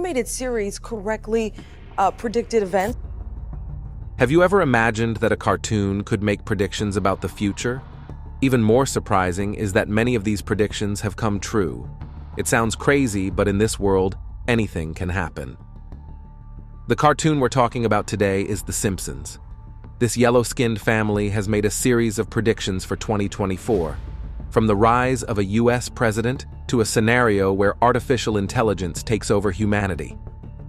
animated series correctly predicted events. Have you ever imagined that a cartoon could make predictions about the future? Even more surprising is that many of these predictions have come true. It sounds crazy, but in this world, anything can happen. The cartoon we're talking about today is The Simpsons. This yellow-skinned family has made a series of predictions for 2024, from the rise of a US president to a scenario where artificial intelligence takes over humanity.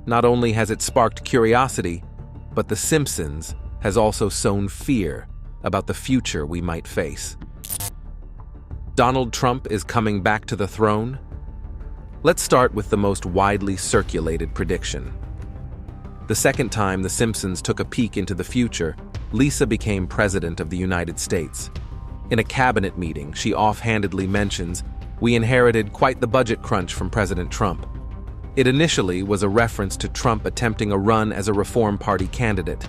Not only has it sparked curiosity, but The Simpsons has also sown fear about the future we might face. Donald Trump is coming back to the throne? Let's start with the most widely circulated prediction. The second time The Simpsons took a peek into the future, Lisa became president of the United States. In a cabinet meeting, she offhandedly mentions, "We inherited quite the budget crunch from President Trump." It initially was a reference to Trump attempting a run as a Reform Party candidate,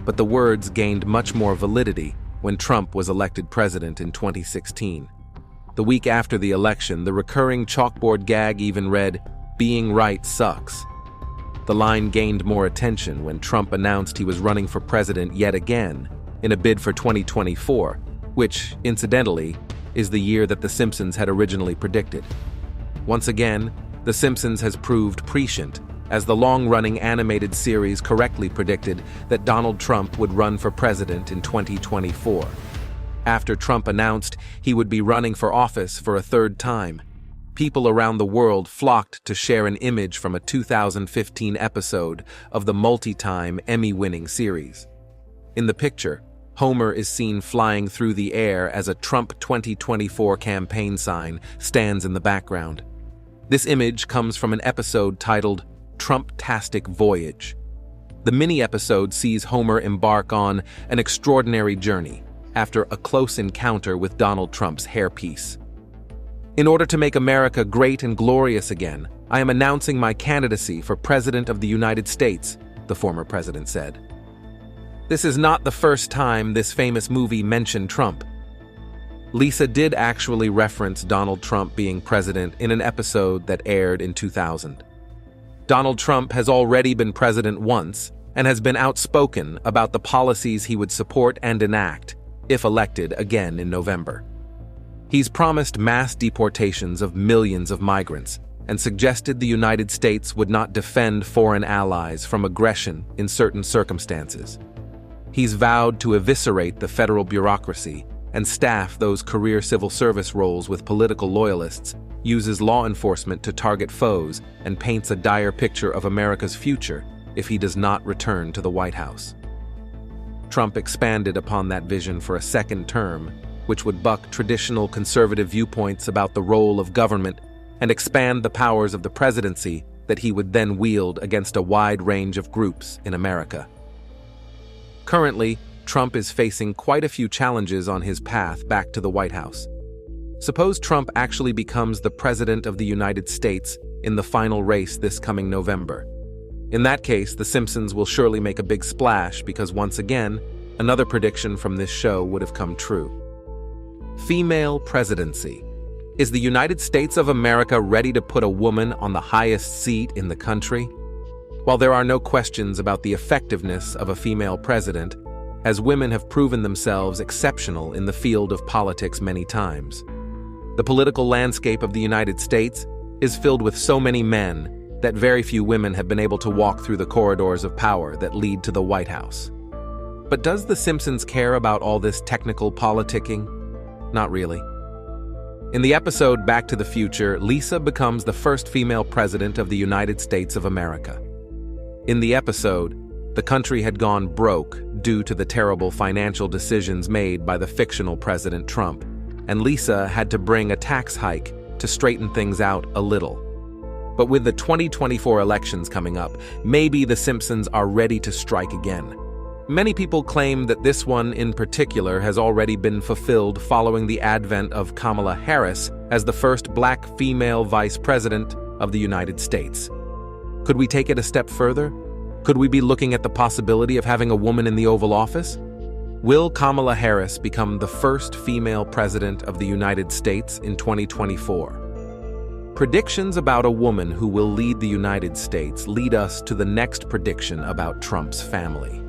but the words gained much more validity when Trump was elected president in 2016. The week after the election, the recurring chalkboard gag even read, "Being right sucks." The line gained more attention when Trump announced he was running for president yet again in a bid for 2024, which, incidentally, is the year that The Simpsons had originally predicted. Once again, The Simpsons has proved prescient, as the long-running animated series correctly predicted that Donald Trump would run for president in 2024. After Trump announced he would be running for office for a third time, people around the world flocked to share an image from a 2015 episode of the multi-time Emmy-winning series. In the picture, Homer is seen flying through the air as a Trump 2024 campaign sign stands in the background. This image comes from an episode titled Trump-tastic Voyage. The mini-episode sees Homer embark on an extraordinary journey after a close encounter with Donald Trump's hairpiece. "In order to make America great and glorious again, I am announcing my candidacy for President of the United States," the former president said. This is not the first time this famous movie mentioned Trump. Lisa did actually reference Donald Trump being president in an episode that aired in 2000. Donald Trump has already been president once and has been outspoken about the policies he would support and enact if elected again in November. He's promised mass deportations of millions of migrants and suggested the United States would not defend foreign allies from aggression in certain circumstances. He's vowed to eviscerate the federal bureaucracy and staff those career civil service roles with political loyalists, uses law enforcement to target foes, and paints a dire picture of America's future if he does not return to the White House. Trump expanded upon that vision for a second term, which would buck traditional conservative viewpoints about the role of government and expand the powers of the presidency that he would then wield against a wide range of groups in America. Currently, Trump is facing quite a few challenges on his path back to the White House. Suppose Trump actually becomes the President of the United States in the final race this coming November. In that case, The Simpsons will surely make a big splash because once again, another prediction from this show would have come true. Female presidency. Is the United States of America ready to put a woman on the highest seat in the country? While there are no questions about the effectiveness of a female president, as women have proven themselves exceptional in the field of politics many times. The political landscape of the United States is filled with so many men that very few women have been able to walk through the corridors of power that lead to the White House. But does The Simpsons care about all this technical politicking? Not really. In the episode Back to the Future, Lisa becomes the first female president of the United States of America. In the episode, the country had gone broke due to the terrible financial decisions made by the fictional President Trump, and Lisa had to bring a tax hike to straighten things out a little. But with the 2024 elections coming up, maybe The Simpsons are ready to strike again. Many people claim that this one in particular has already been fulfilled following the advent of Kamala Harris as the first black female vice president of the United States. Could we take it a step further? Could we be looking at the possibility of having a woman in the Oval Office? Will Kamala Harris become the first female president of the United States in 2024? Predictions about a woman who will lead the United States lead us to the next prediction about Trump's family.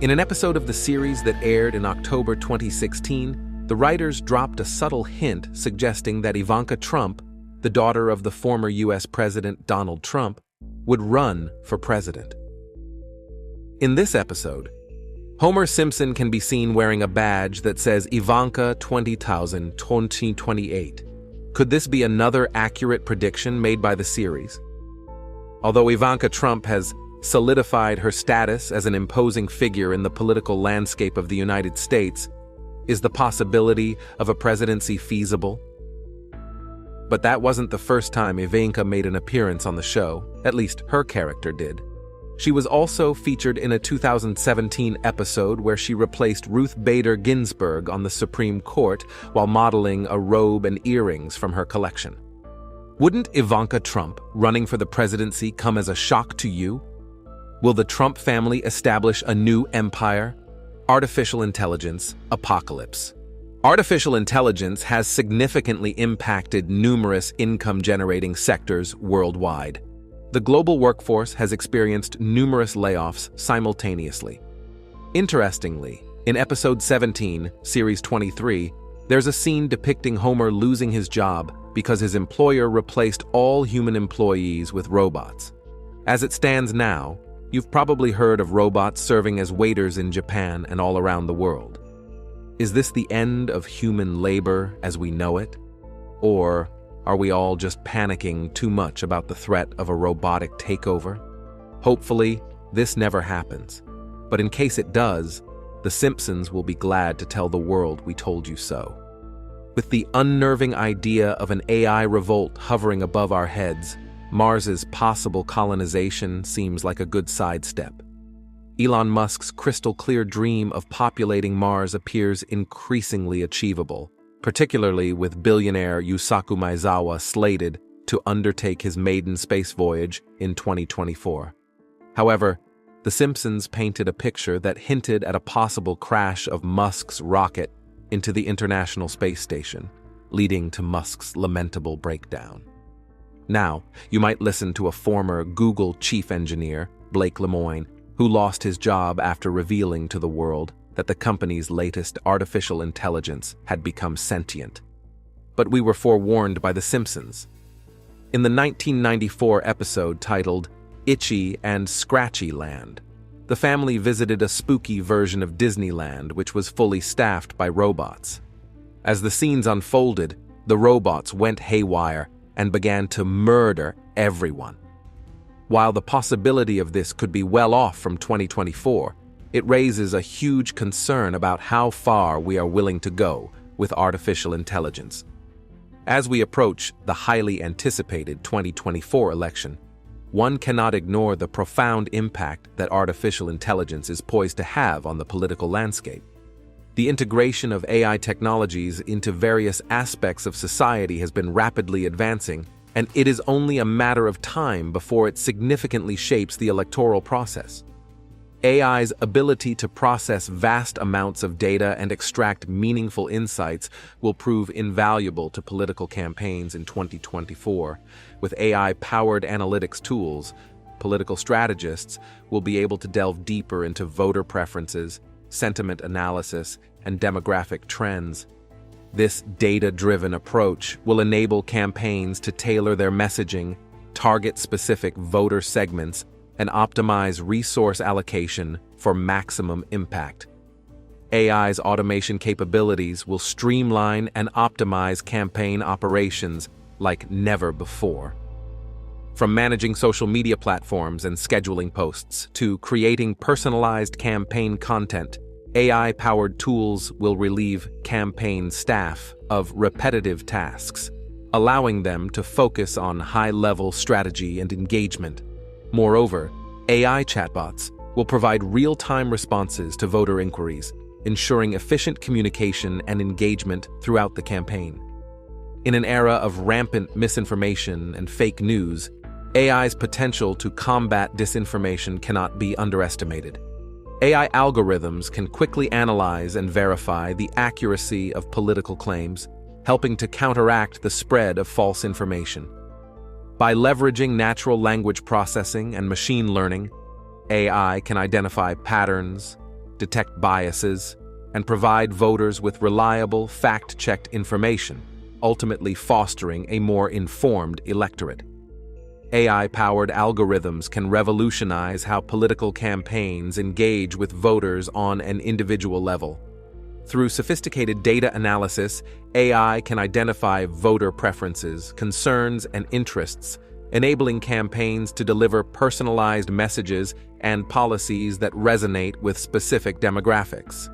In an episode of the series that aired in October 2016, the writers dropped a subtle hint suggesting that Ivanka Trump, the daughter of the former U.S. President Donald Trump, would run for president. In this episode, Homer Simpson can be seen wearing a badge that says Ivanka 2028. Could this be another accurate prediction made by the series? Although Ivanka Trump has solidified her status as an imposing figure in the political landscape of the United States, is the possibility of a presidency feasible? But that wasn't the first time Ivanka made an appearance on the show, at least her character did. She was also featured in a 2017 episode where she replaced Ruth Bader Ginsburg on the Supreme Court while modeling a robe and earrings from her collection. Wouldn't Ivanka Trump running for the presidency come as a shock to you? Will the Trump family establish a new empire? Artificial intelligence apocalypse. Artificial intelligence has significantly impacted numerous income-generating sectors worldwide. The global workforce has experienced numerous layoffs simultaneously. Interestingly, in episode 17, series 23, there's a scene depicting Homer losing his job because his employer replaced all human employees with robots. As it stands now, you've probably heard of robots serving as waiters in Japan and all around the world. Is this the end of human labor as we know it? Or are we all just panicking too much about the threat of a robotic takeover? Hopefully, this never happens. But in case it does, the Simpsons will be glad to tell the world we told you so. With the unnerving idea of an AI revolt hovering above our heads, Mars's possible colonization seems like a good sidestep. Elon Musk's crystal-clear dream of populating Mars appears increasingly achievable, particularly with billionaire Yusaku Maezawa slated to undertake his maiden space voyage in 2024. However, The Simpsons painted a picture that hinted at a possible crash of Musk's rocket into the International Space Station, leading to Musk's lamentable breakdown. Now, you might listen to a former Google chief engineer, Blake Lemoine, who lost his job after revealing to the world that the company's latest artificial intelligence had become sentient. But we were forewarned by The Simpsons. In the 1994 episode titled Itchy and Scratchy Land, the family visited a spooky version of Disneyland which was fully staffed by robots. As the scenes unfolded, the robots went haywire and began to murder everyone. While the possibility of this could be well off from 2024, it raises a huge concern about how far we are willing to go with artificial intelligence. As we approach the highly anticipated 2024 election, one cannot ignore the profound impact that artificial intelligence is poised to have on the political landscape. The integration of AI technologies into various aspects of society has been rapidly advancing, and it is only a matter of time before it significantly shapes the electoral process. AI's ability to process vast amounts of data and extract meaningful insights will prove invaluable to political campaigns in 2024. With AI-powered analytics tools, political strategists will be able to delve deeper into voter preferences, sentiment analysis, and demographic trends. This data-driven approach will enable campaigns to tailor their messaging, target specific voter segments, and optimize resource allocation for maximum impact. AI's automation capabilities will streamline and optimize campaign operations like never before. From managing social media platforms and scheduling posts to creating personalized campaign content, AI-powered tools will relieve campaign staff of repetitive tasks, allowing them to focus on high-level strategy and engagement. Moreover, AI chatbots will provide real-time responses to voter inquiries, ensuring efficient communication and engagement throughout the campaign. In an era of rampant misinformation and fake news, AI's potential to combat disinformation cannot be underestimated. AI algorithms can quickly analyze and verify the accuracy of political claims, helping to counteract the spread of false information. By leveraging natural language processing and machine learning, AI can identify patterns, detect biases, and provide voters with reliable, fact-checked information, ultimately fostering a more informed electorate. AI-powered algorithms can revolutionize how political campaigns engage with voters on an individual level. Through sophisticated data analysis, AI can identify voter preferences, concerns, and interests, enabling campaigns to deliver personalized messages and policies that resonate with specific demographics.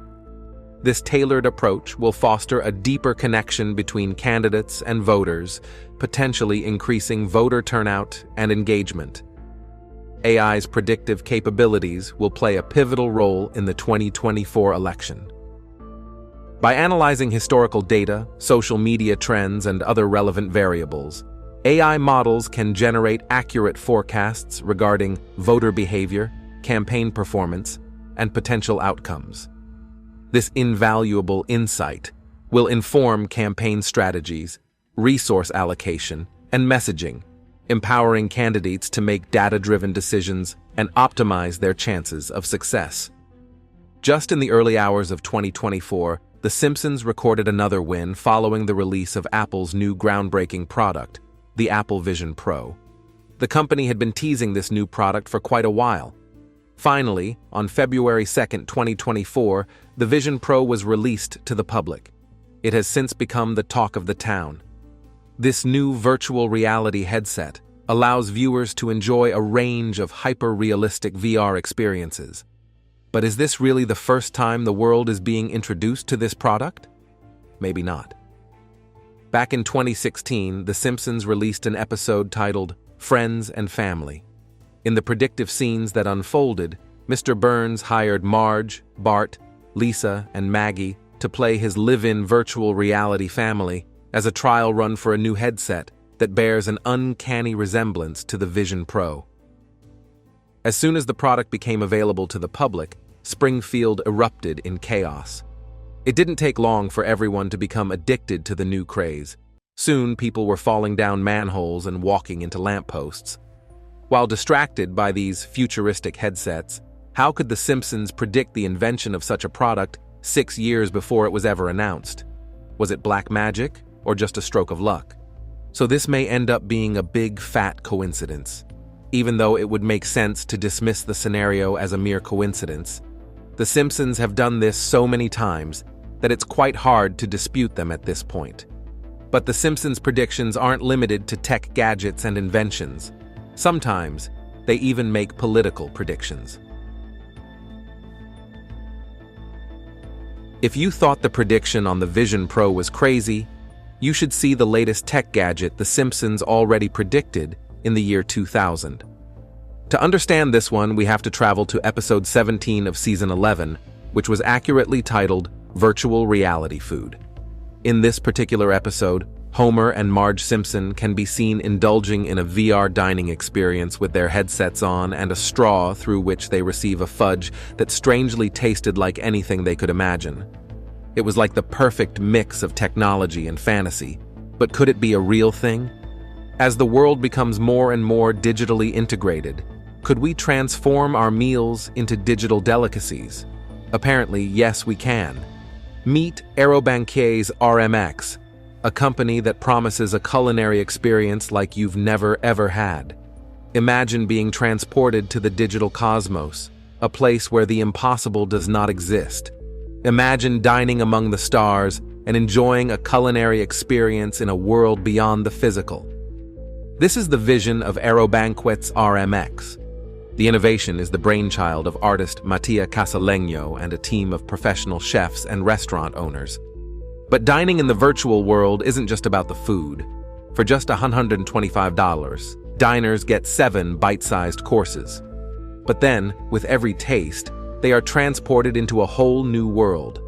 This tailored approach will foster a deeper connection between candidates and voters, potentially increasing voter turnout and engagement. AI's predictive capabilities will play a pivotal role in the 2024 election. By analyzing historical data, social media trends, and other relevant variables, AI models can generate accurate forecasts regarding voter behavior, campaign performance, and potential outcomes. This invaluable insight will inform campaign strategies, resource allocation, and messaging, empowering candidates to make data-driven decisions and optimize their chances of success. Just in the early hours of 2024, The Simpsons recorded another win following the release of Apple's new groundbreaking product, the Apple Vision Pro. The company had been teasing this new product for quite a while. Finally, on February 2, 2024, the Vision Pro was released to the public. It has since become the talk of the town. This new virtual reality headset allows viewers to enjoy a range of hyper-realistic VR experiences. But is this really the first time the world is being introduced to this product? Maybe not. Back in 2016, The Simpsons released an episode titled Friends and Family. In the predictive scenes that unfolded, Mr. Burns hired Marge, Bart, Lisa, and Maggie to play his live-in virtual reality family as a trial run for a new headset that bears an uncanny resemblance to the Vision Pro. As soon as the product became available to the public, Springfield erupted in chaos. It didn't take long for everyone to become addicted to the new craze. Soon, people were falling down manholes and walking into lampposts. While distracted by these futuristic headsets, how could The Simpsons predict the invention of such a product 6 years before it was ever announced? Was it black magic or just a stroke of luck? So this may end up being a big, fat coincidence. Even though it would make sense to dismiss the scenario as a mere coincidence, The Simpsons have done this so many times that it's quite hard to dispute them at this point. But The Simpsons' predictions aren't limited to tech gadgets and inventions. Sometimes, they even make political predictions. If you thought the prediction on the Vision Pro was crazy, you should see the latest tech gadget The Simpsons already predicted in the year 2000. To understand this one, we have to travel to episode 17 of season 11, which was accurately titled Virtual Reality Food. In this particular episode, Homer and Marge Simpson can be seen indulging in a VR dining experience with their headsets on and a straw through which they receive a fudge that strangely tasted like anything they could imagine. It was like the perfect mix of technology and fantasy, but could it be a real thing? As the world becomes more and more digitally integrated, could we transform our meals into digital delicacies? Apparently, yes, we can. Meet Aerobanquet's RMX, a company that promises a culinary experience like you've never ever had. Imagine being transported to the digital cosmos, a place where the impossible does not exist. Imagine dining among the stars and enjoying a culinary experience in a world beyond the physical. This is the vision of Aerobanquet's RMX. The innovation is the brainchild of artist Mattia Casaleño and a team of professional chefs and restaurant owners. But dining in the virtual world isn't just about the food. For just $125, diners get 7 bite-sized courses. But then, with every taste, they are transported into a whole new world.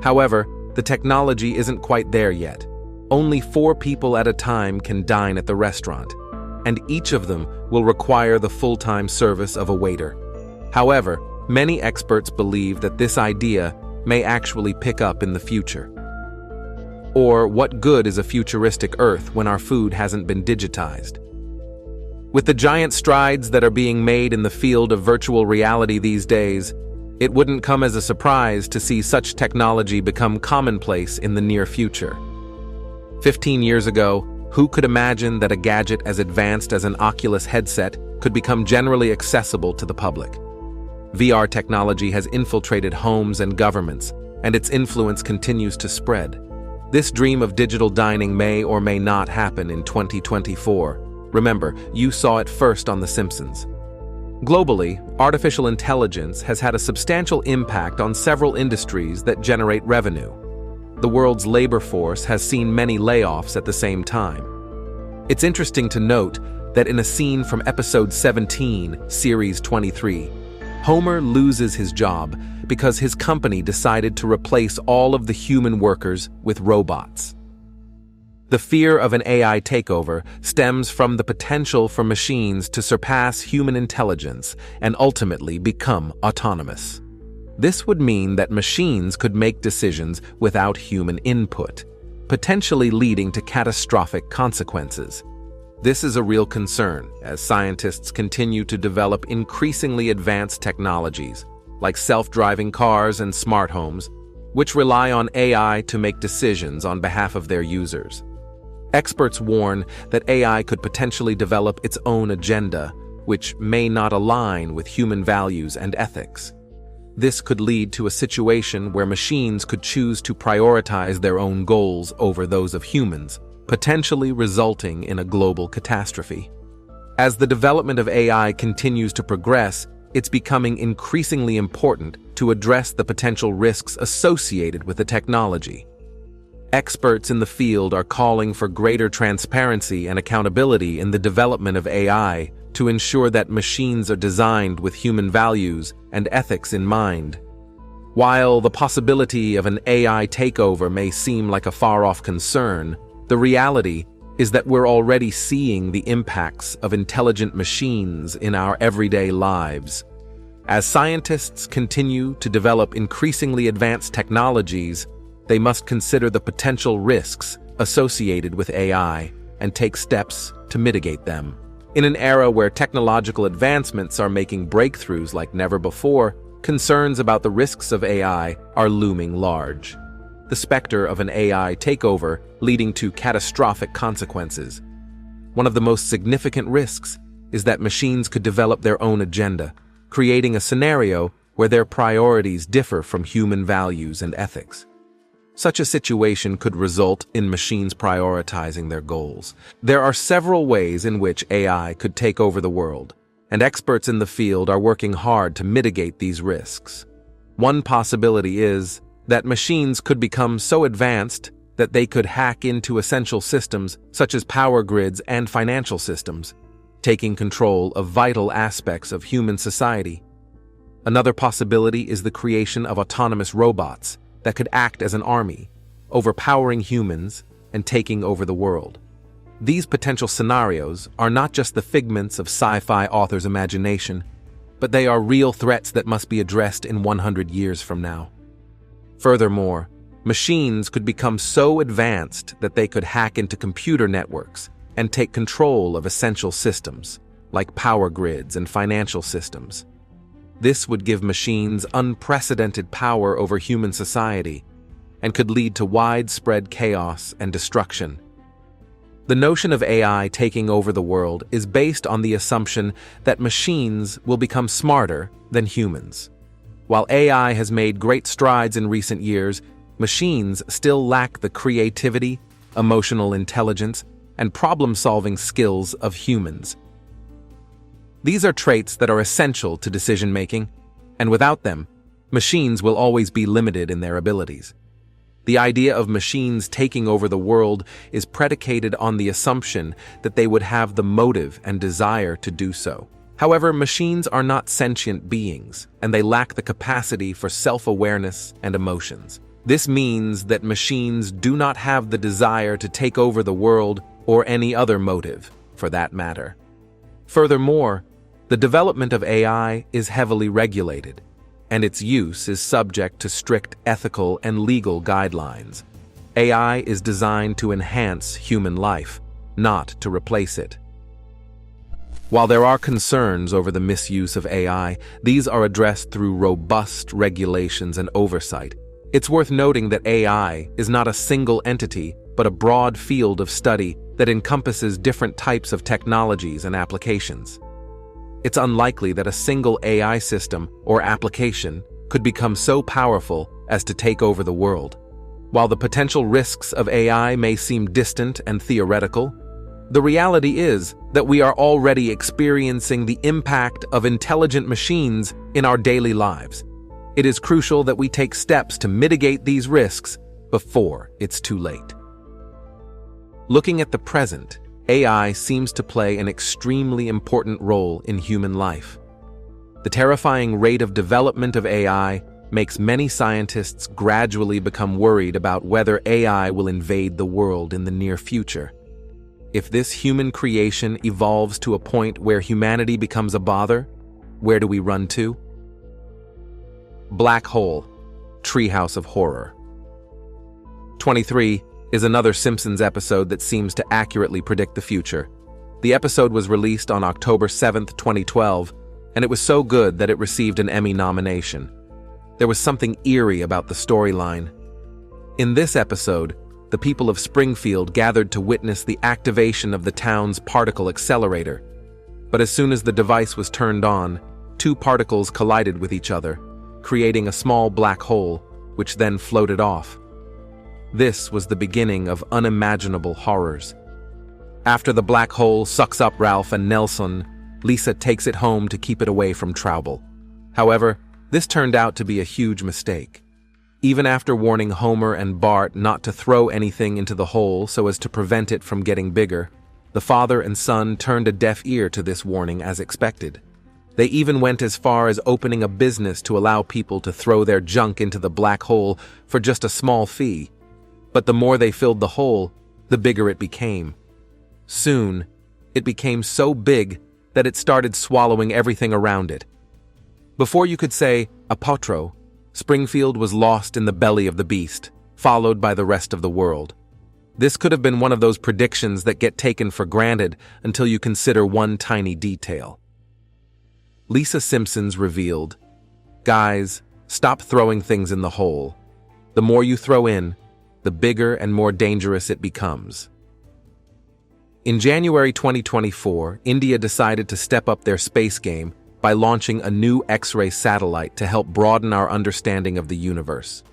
However, the technology isn't quite there yet. Only 4 people at a time can dine at the restaurant, and each of them will require the full-time service of a waiter. However, many experts believe that this idea may actually pick up in the future. Or what good is a futuristic Earth when our food hasn't been digitized? With the giant strides that are being made in the field of virtual reality these days, it wouldn't come as a surprise to see such technology become commonplace in the near future. 15 years ago, who could imagine that a gadget as advanced as an Oculus headset could become generally accessible to the public? VR technology has infiltrated homes and governments, and its influence continues to spread. This dream of digital dining may or may not happen in 2024. Remember, you saw it first on The Simpsons. Globally, artificial intelligence has had a substantial impact on several industries that generate revenue. The world's labor force has seen many layoffs at the same time. It's interesting to note that in a scene from episode 17, series 23, Homer loses his job because his company decided to replace all of the human workers with robots. The fear of an AI takeover stems from the potential for machines to surpass human intelligence and ultimately become autonomous. This would mean that machines could make decisions without human input, potentially leading to catastrophic consequences. This is a real concern as scientists continue to develop increasingly advanced technologies, like self-driving cars and smart homes, which rely on AI to make decisions on behalf of their users. Experts warn that AI could potentially develop its own agenda, which may not align with human values and ethics. This could lead to a situation where machines could choose to prioritize their own goals over those of humans, potentially resulting in a global catastrophe. As the development of AI continues to progress, it's becoming increasingly important to address the potential risks associated with the technology. Experts in the field are calling for greater transparency and accountability in the development of AI to ensure that machines are designed with human values and ethics in mind. While the possibility of an AI takeover may seem like a far-off concern, the reality is that we're already seeing the impacts of intelligent machines in our everyday lives. As scientists continue to develop increasingly advanced technologies, they must consider the potential risks associated with AI and take steps to mitigate them. In an era where technological advancements are making breakthroughs like never before, concerns about the risks of AI are looming large. The specter of an AI takeover leading to catastrophic consequences. One of the most significant risks is that machines could develop their own agenda, creating a scenario where their priorities differ from human values and ethics. Such a situation could result in machines prioritizing their goals. There are several ways in which AI could take over the world, and experts in the field are working hard to mitigate these risks. One possibility is that machines could become so advanced that they could hack into essential systems such as power grids and financial systems, taking control of vital aspects of human society. Another possibility is the creation of autonomous robots that could act as an army, overpowering humans and taking over the world. These potential scenarios are not just the figments of sci-fi authors' imagination, but they are real threats that must be addressed in 100 years from now. Furthermore, machines could become so advanced that they could hack into computer networks and take control of essential systems, like power grids and financial systems. This would give machines unprecedented power over human society and could lead to widespread chaos and destruction. The notion of AI taking over the world is based on the assumption that machines will become smarter than humans. While AI has made great strides in recent years, machines still lack the creativity, emotional intelligence, and problem-solving skills of humans. These are traits that are essential to decision-making, and without them, machines will always be limited in their abilities. The idea of machines taking over the world is predicated on the assumption that they would have the motive and desire to do so. However, machines are not sentient beings, and they lack the capacity for self-awareness and emotions. This means that machines do not have the desire to take over the world or any other motive, for that matter. Furthermore, the development of AI is heavily regulated, and its use is subject to strict ethical and legal guidelines. AI is designed to enhance human life, not to replace it. While there are concerns over the misuse of AI, these are addressed through robust regulations and oversight. It's worth noting that AI is not a single entity, but a broad field of study that encompasses different types of technologies and applications. It's unlikely that a single AI system or application could become so powerful as to take over the world. While the potential risks of AI may seem distant and theoretical, the reality is that we are already experiencing the impact of intelligent machines in our daily lives. It is crucial that we take steps to mitigate these risks before it's too late. Looking at the present, AI seems to play an extremely important role in human life. The terrifying rate of development of AI makes many scientists gradually become worried about whether AI will invade the world in the near future. If this human creation evolves to a point where humanity becomes a bother, where do we run to? Black Hole, Treehouse of Horror. 23 is another Simpsons episode that seems to accurately predict the future. The episode was released on October 7, 2012, and it was so good that it received an Emmy nomination. There was something eerie about the storyline. In this episode, the people of Springfield gathered to witness the activation of the town's particle accelerator. But as soon as the device was turned on, two particles collided with each other, creating a small black hole, which then floated off. This was the beginning of unimaginable horrors. After the black hole sucks up Ralph and Nelson, Lisa takes it home to keep it away from Trouble. However, this turned out to be a huge mistake. Even after warning Homer and Bart not to throw anything into the hole so as to prevent it from getting bigger, the father and son turned a deaf ear to this warning as expected. They even went as far as opening a business to allow people to throw their junk into the black hole for just a small fee. But the more they filled the hole, the bigger it became. Soon, it became so big that it started swallowing everything around it. Before you could say apotro, Springfield was lost in the belly of the beast, followed by the rest of the world. This could have been one of those predictions that get taken for granted until you consider one tiny detail. Lisa Simpsons revealed, "Guys, stop throwing things in the hole. The more you throw in, the bigger and more dangerous it becomes." In January 2024, India decided to step up their space game by launching a new X-ray satellite to help broaden our understanding of the universe.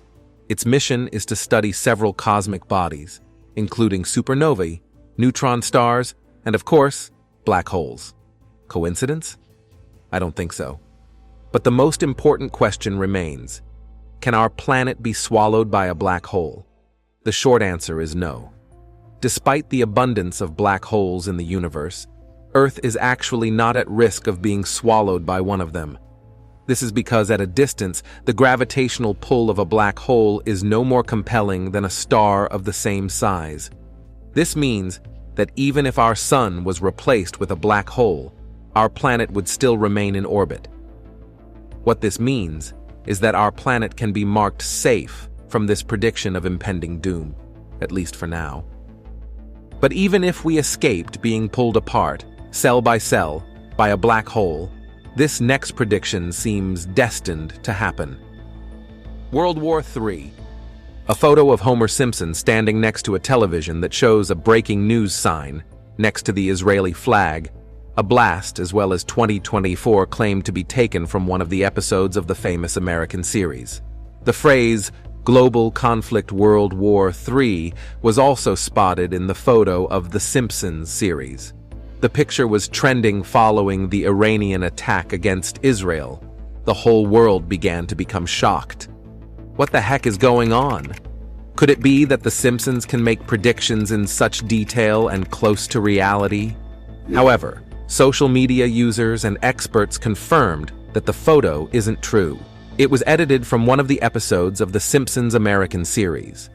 Its mission is to study several cosmic bodies, including supernovae, neutron stars, and of course, black holes. Coincidence? I don't think so. But the most important question remains: can our planet be swallowed by a black hole? The short answer is no. Despite the abundance of black holes in the universe, Earth is actually not at risk of being swallowed by one of them. This is because at a distance, the gravitational pull of a black hole is no more compelling than a star of the same size. This means that even if our sun was replaced with a black hole, our planet would still remain in orbit. What this means is that our planet can be marked safe from this prediction of impending doom, at least for now. But even if we escaped being pulled apart, cell by cell, by a black hole, this next prediction seems destined to happen. World War III. A photo of Homer Simpson standing next to a television that shows a breaking news sign next to the Israeli flag. A blast, as well as 2024, claimed to be taken from one of the episodes of the famous American series. The phrase, "Global Conflict World War III," was also spotted in the photo of the Simpsons series. The picture was trending following the Iranian attack against Israel. The whole world began to become shocked. What the heck is going on? Could it be that the Simpsons can make predictions in such detail and close to reality? However, social media users and experts confirmed that the photo isn't true. It was edited from one of the episodes of the Simpsons American series.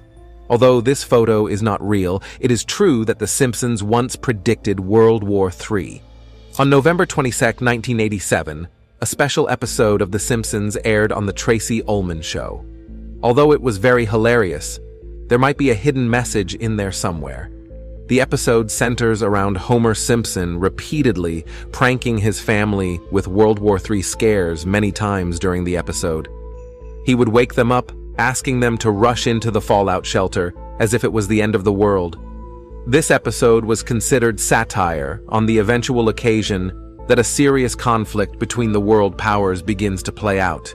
Although this photo is not real, it is true that The Simpsons once predicted World War III. On November 22, 1987, a special episode of The Simpsons aired on The Tracy Ullman Show. Although it was very hilarious, there might be a hidden message in there somewhere. The episode centers around Homer Simpson repeatedly pranking his family with World War III scares many times during the episode. He would wake them up, asking them to rush into the fallout shelter as if it was the end of the world. This episode was considered satire on the eventual occasion that a serious conflict between the world powers begins to play out.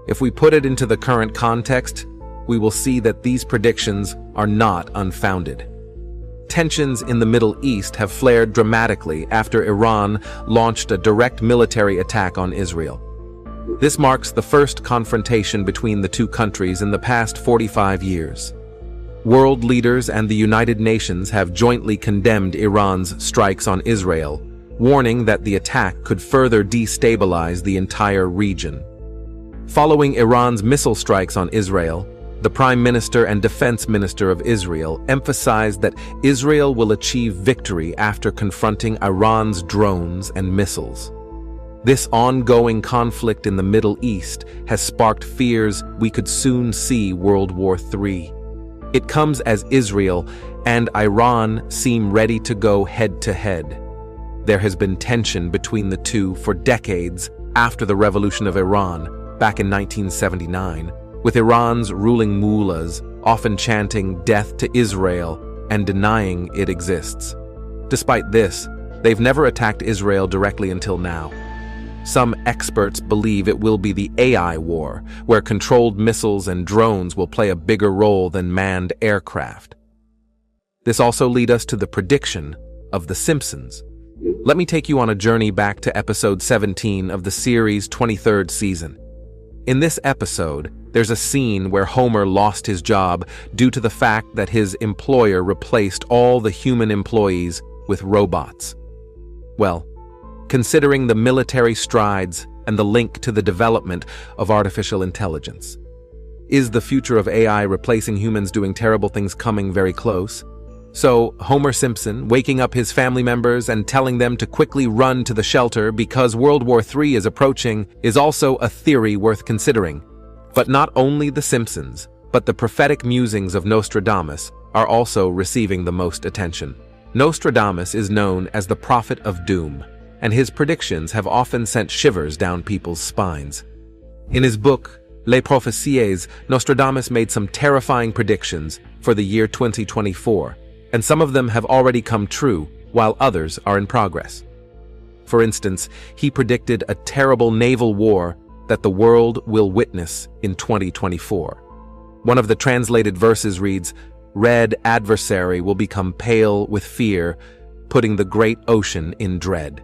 If we put it into the current context, we will see that these predictions are not unfounded. Tensions in the Middle East have flared dramatically after Iran launched a direct military attack on Israel. This marks the first confrontation between the two countries in the past 45 years. World leaders and the United Nations have jointly condemned Iran's strikes on Israel, warning that the attack could further destabilize the entire region. Following Iran's missile strikes on Israel, the Prime Minister and Defense Minister of Israel emphasized that Israel will achieve victory after confronting Iran's drones and missiles. This ongoing conflict in the Middle East has sparked fears we could soon see World War III. It comes as Israel and Iran seem ready to go head-to-head. There has been tension between the two for decades after the revolution of Iran back in 1979, with Iran's ruling mullahs often chanting death to Israel and denying it exists. Despite this, they've never attacked Israel directly until now. Some experts believe it will be the AI war, where controlled missiles and drones will play a bigger role than manned aircraft. This also leads us to the prediction of The Simpsons. Let me take you on a journey back to episode 17 of the series' 23rd season. In this episode, there's a scene where Homer lost his job due to the fact that his employer replaced all the human employees with robots. Well, considering the military strides and the link to the development of artificial intelligence, is the future of AI replacing humans doing terrible things coming very close? So, Homer Simpson waking up his family members and telling them to quickly run to the shelter because World War III is approaching is also a theory worth considering. But not only The Simpsons, but the prophetic musings of Nostradamus are also receiving the most attention. Nostradamus is known as the prophet of doom, and his predictions have often sent shivers down people's spines. In his book, Les Prophéties, Nostradamus made some terrifying predictions for the year 2024, and some of them have already come true, while others are in progress. For instance, he predicted a terrible naval war that the world will witness in 2024. One of the translated verses reads, "Red adversary will become pale with fear, putting the great ocean in dread."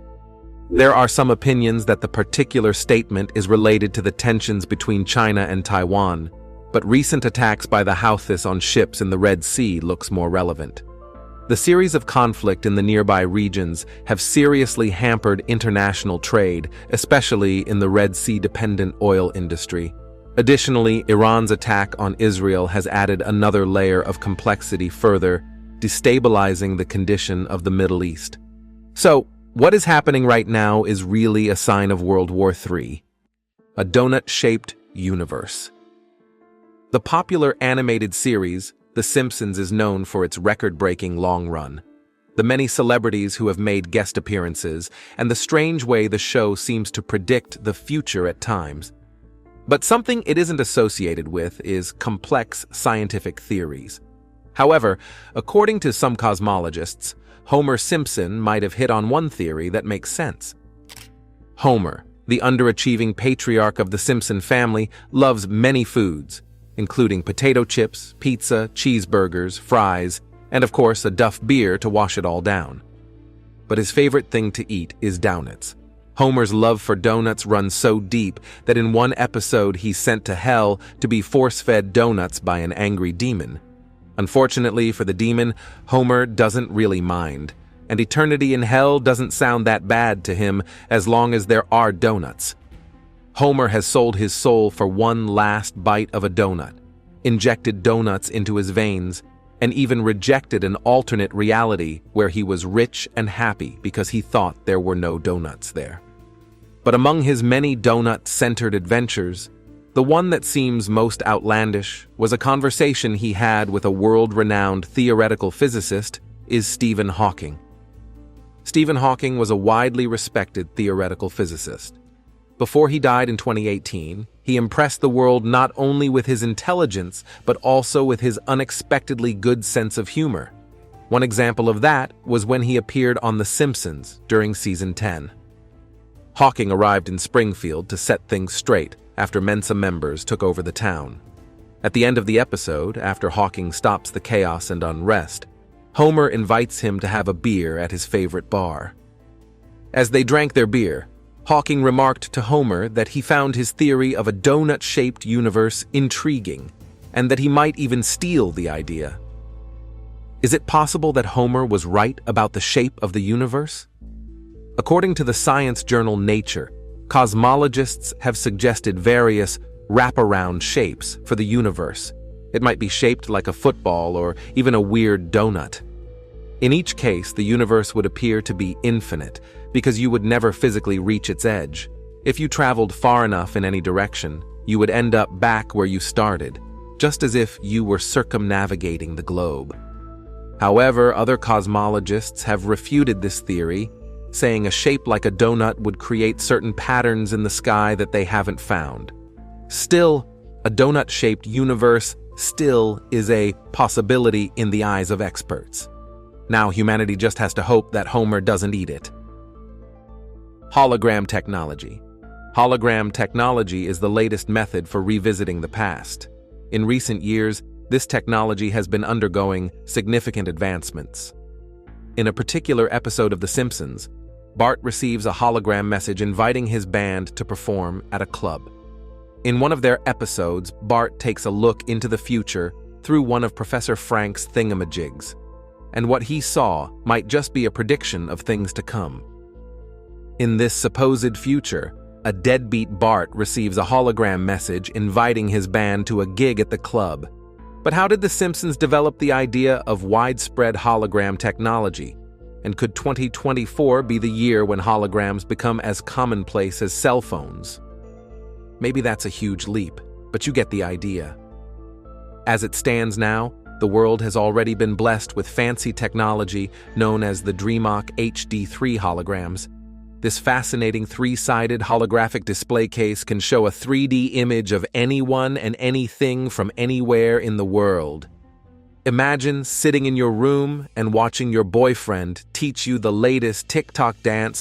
There are some opinions that the particular statement is related to the tensions between China and Taiwan, but recent attacks by the Houthis on ships in the Red Sea looks more relevant. The series of conflict in the nearby regions have seriously hampered international trade, especially in the Red Sea-dependent oil industry. Additionally, Iran's attack on Israel has added another layer of complexity further, destabilizing the condition of the Middle East. So, what is happening right now is really a sign of World War III, a donut-shaped universe. The popular animated series, The Simpsons, is known for its record-breaking long run, the many celebrities who have made guest appearances, and the strange way the show seems to predict the future at times. But something it isn't associated with is complex scientific theories. However, according to some cosmologists, Homer Simpson might have hit on one theory that makes sense. Homer, the underachieving patriarch of the Simpson family, loves many foods, including potato chips, pizza, cheeseburgers, fries, and of course a Duff beer to wash it all down. But his favorite thing to eat is donuts. Homer's love for donuts runs so deep that in one episode he's sent to hell to be force-fed donuts by an angry demon. Unfortunately for the demon, Homer doesn't really mind, and eternity in hell doesn't sound that bad to him as long as there are donuts. Homer has sold his soul for one last bite of a donut, injected donuts into his veins, and even rejected an alternate reality where he was rich and happy because he thought there were no donuts there. But among his many donut-centered adventures, the one that seems most outlandish was a conversation he had with a world-renowned theoretical physicist is Stephen Hawking. Stephen Hawking was a widely respected theoretical physicist. Before he died in 2018, he impressed the world not only with his intelligence, but also with his unexpectedly good sense of humor. One example of that was when he appeared on The Simpsons during season 10. Hawking arrived in Springfield to set things straight after Mensa members took over the town. At the end of the episode, after Hawking stops the chaos and unrest, Homer invites him to have a beer at his favorite bar. As they drank their beer, Hawking remarked to Homer that he found his theory of a donut-shaped universe intriguing, and that he might even steal the idea. Is it possible that Homer was right about the shape of the universe? According to the science journal Nature, cosmologists have suggested various wraparound shapes for the universe. It might be shaped like a football or even a weird donut. In each case, the universe would appear to be infinite because you would never physically reach its edge. If you traveled far enough in any direction, you would end up back where you started, just as if you were circumnavigating the globe. However, other cosmologists have refuted this theory, saying a shape like a donut would create certain patterns in the sky that they haven't found. Still, a donut-shaped universe still is a possibility in the eyes of experts. Now humanity just has to hope that Homer doesn't eat it. Hologram technology. Hologram technology is the latest method for revisiting the past. In recent years, this technology has been undergoing significant advancements. In a particular episode of The Simpsons, Bart receives a hologram message inviting his band to perform at a club. In one of their episodes, Bart takes a look into the future through one of Professor Frank's thingamajigs, and what he saw might just be a prediction of things to come. In this supposed future, a deadbeat Bart receives a hologram message inviting his band to a gig at the club. But how did The Simpsons develop the idea of widespread hologram technology? And could 2024 be the year when holograms become as commonplace as cell phones? Maybe that's a huge leap, but you get the idea. As it stands now, the world has already been blessed with fancy technology known as the DreamOck HD3 holograms. This fascinating three-sided holographic display case can show a 3D image of anyone and anything from anywhere in the world. Imagine sitting in your room and watching your boyfriend teach you the latest TikTok dance